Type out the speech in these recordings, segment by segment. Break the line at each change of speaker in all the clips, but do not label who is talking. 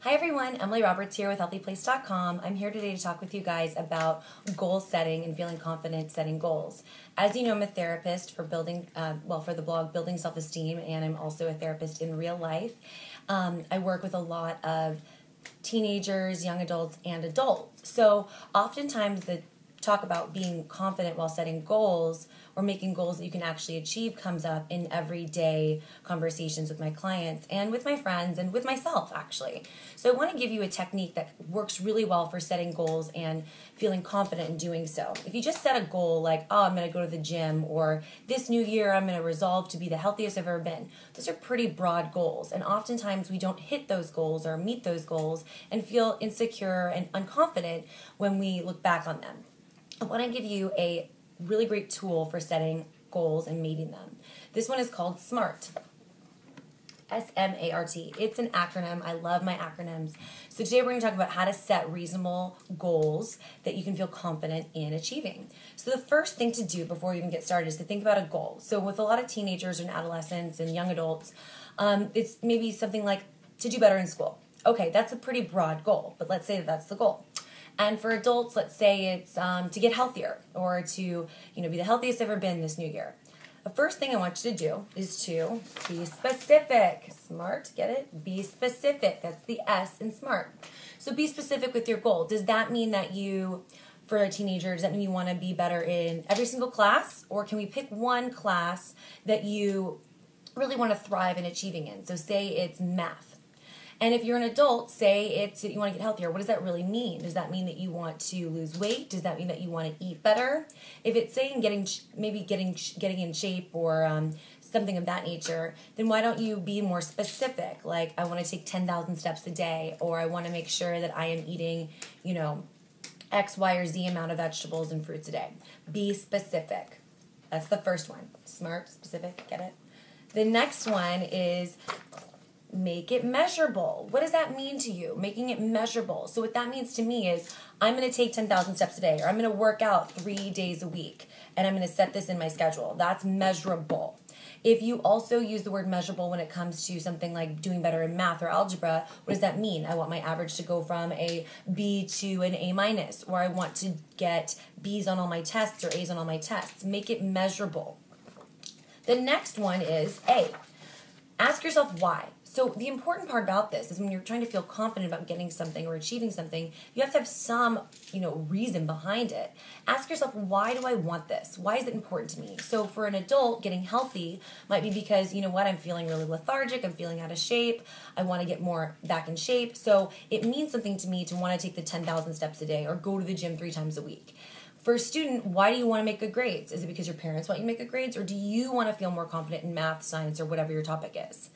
Hi everyone, Emily Roberts here with HealthyPlace.com. I'm here today to talk with you guys about goal setting and feeling confident setting goals. As you know, I'm a therapist for for the blog Building Self-Esteem, and I'm also a therapist in real life. I work with a lot of teenagers, young adults, and adults. So oftentimes the talk about being confident while setting goals or making goals that you can actually achieve comes up in everyday conversations with my clients and with my friends and with myself, actually. So I want to give you a technique that works really well for setting goals and feeling confident in doing so. If you just set a goal like, oh, I'm going to go to the gym, or this new year I'm going to resolve to be the healthiest I've ever been, those are pretty broad goals. And oftentimes we don't hit those goals or meet those goals and feel insecure and unconfident when we look back on them. I want to give you a really great tool for setting goals and meeting them. This one is called SMART. S-M-A-R-T. It's an acronym. I love my acronyms. So today we're going to talk about how to set reasonable goals that you can feel confident in achieving. So the first thing to do before you even get started is to think about a goal. So with a lot of teenagers and adolescents and young adults, it's maybe something like to do better in school. Okay, that's a pretty broad goal, but let's say that that's the goal. And for adults, let's say it's to get healthier or to be the healthiest I've ever been this new year. The first thing I want you to do is to be specific. SMART, get it? Be specific. That's the S in SMART. So be specific with your goal. Does that mean that for a teenager, does that mean you want to be better in every single class? Or can we pick one class that you really want to thrive in achieving in? So say it's math. And if you're an adult, say you want to get healthier. What does that really mean? Does that mean that you want to lose weight? Does that mean that you want to eat better? If it's saying getting in shape or something of that nature, then why don't you be more specific? Like, I want to take 10,000 steps a day, or I want to make sure that I am eating, X, Y, or Z amount of vegetables and fruits a day. Be specific. That's the first one. SMART, specific, get it? The next one is make it measurable. What does that mean to you? Making it measurable. So what that means to me is I'm going to take 10,000 steps a day, or I'm going to work out 3 days a week, and I'm going to set this in my schedule. That's measurable. If you also use the word measurable when it comes to something like doing better in math or algebra, what does that mean? I want my average to go from a B to an A minus, or I want to get B's on all my tests or A's on all my tests. Make it measurable. The next one is A. Ask yourself why. So the important part about this is when you're trying to feel confident about getting something or achieving something, you have to have some, reason behind it. Ask yourself, why do I want this? Why is it important to me? So for an adult, getting healthy might be because, I'm feeling really lethargic, I'm feeling out of shape, I want to get more back in shape. So it means something to me to want to take the 10,000 steps a day or go to the gym 3 times a week. For a student, why do you want to make good grades? Is it because your parents want you to make good grades, or do you want to feel more confident in math, science, or whatever your topic is?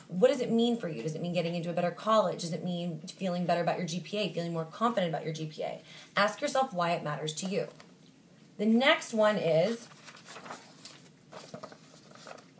What does it mean for you? Does it mean getting into a better college? Does it mean feeling better about your GPA, feeling more confident about your GPA? Ask yourself why it matters to you. The next one is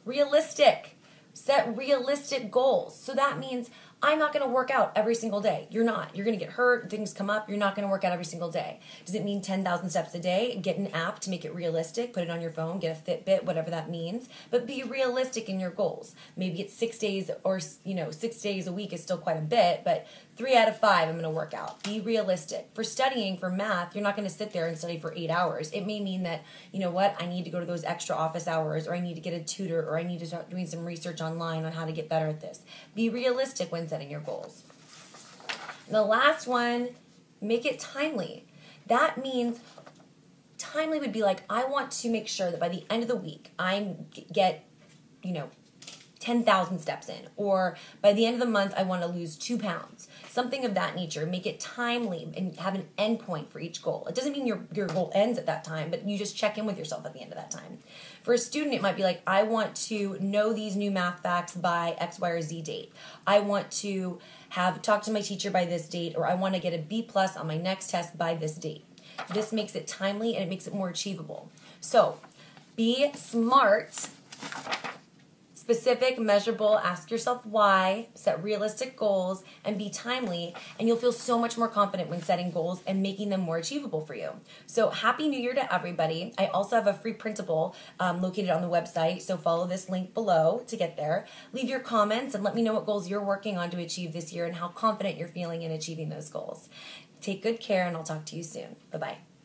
realistic. Set realistic goals. So that means I'm not going to work out every single day. You're not. You're going to get hurt. Things come up. You're not going to work out every single day. Does it mean 10,000 steps a day? Get an app to make it realistic. Put it on your phone. Get a Fitbit, whatever that means. But be realistic in your goals. Maybe it's 6 days or, 6 days a week is still quite a bit, but 3 out of 5 I'm going to work out. Be realistic. For studying, for math, you're not going to sit there and study for 8 hours. It may mean that, I need to go to those extra office hours, or I need to get a tutor, or I need to start doing some research online on how to get better at this. Be realistic when setting your goals. And the last one, make it timely. That means timely would be like, I want to make sure that by the end of the week I get 10,000 steps in, or by the end of the month I want to lose 2 pounds. Something of that nature. Make it timely and have an end point for each goal. It doesn't mean your goal ends at that time, but you just check in with yourself at the end of that time. For a student, it might be like, I want to know these new math facts by X, Y, or Z date. I want to talk to my teacher by this date, or I want to get a B+ on my next test by this date. This makes it timely and it makes it more achievable. So be smart, Specific, measurable, ask yourself why, set realistic goals, and be timely, and you'll feel so much more confident when setting goals and making them more achievable for you. So Happy New Year to everybody. I also have a free printable located on the website, so follow this link below to get there. Leave your comments and let me know what goals you're working on to achieve this year and how confident you're feeling in achieving those goals. Take good care, and I'll talk to you soon. Bye-bye.